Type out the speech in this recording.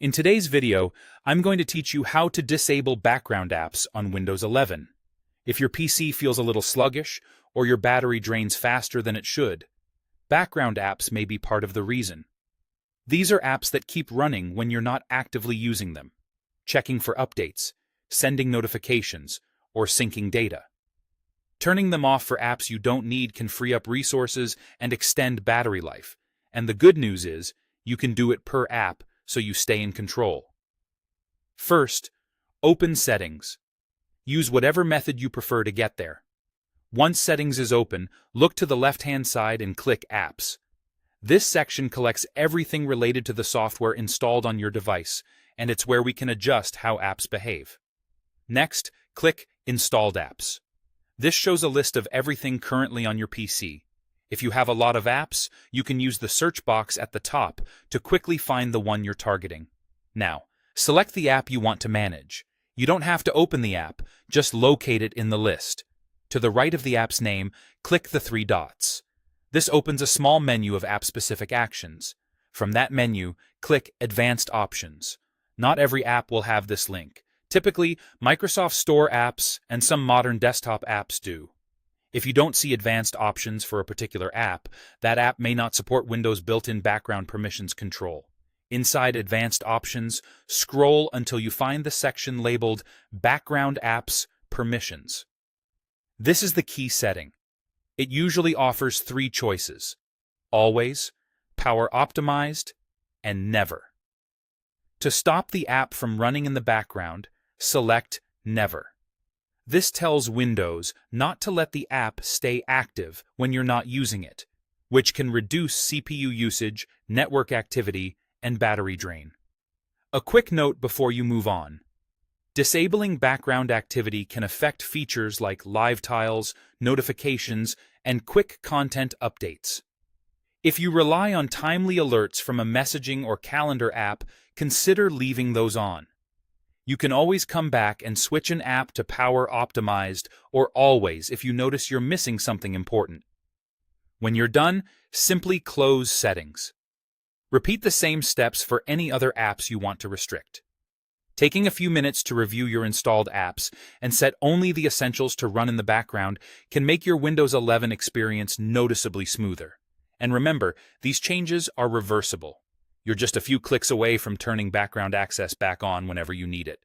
In today's video, I'm going to teach you how to disable background apps on Windows 11. If your PC feels a little sluggish or your battery drains faster than it should, background apps may be part of the reason. These are apps that keep running when you're not actively using them, checking for updates, sending notifications, or syncing data. Turning them off for apps you don't need can free up resources and extend battery life. And the good news is, you can do it per app so you stay in control. First, open Settings. Use whatever method you prefer to get there. Once Settings is open, look to the left-hand side and click Apps. This section collects everything related to the software installed on your device, and it's where we can adjust how apps behave. Next, click Installed Apps. This shows a list of everything currently on your PC. If you have a lot of apps, you can use the search box at the top to quickly find the one you're targeting. Now, select the app you want to manage. You don't have to open the app, just locate it in the list. To the right of the app's name, click the three dots. This opens a small menu of app-specific actions. From that menu, click Advanced Options. Not every app will have this link. Typically, Microsoft Store apps and some modern desktop apps do. If you don't see advanced options for a particular app, that app may not support Windows' built-in background permissions control. Inside Advanced Options, scroll until you find the section labeled Background Apps Permissions. This is the key setting. It usually offers three choices: Always, Power Optimized, and Never. To stop the app from running in the background, select Never. This tells Windows not to let the app stay active when you're not using it, which can reduce CPU usage, network activity, and battery drain. A quick note before you move on. Disabling background activity can affect features like live tiles, notifications, and quick content updates. If you rely on timely alerts from a messaging or calendar app, consider leaving those on. You can always come back and switch an app to Power Optimized or Always if you notice you're missing something important. When you're done, simply close Settings. Repeat the same steps for any other apps you want to restrict. Taking a few minutes to review your installed apps and set only the essentials to run in the background can make your Windows 11 experience noticeably smoother. And remember, these changes are reversible. You're just a few clicks away from turning background access back on whenever you need it.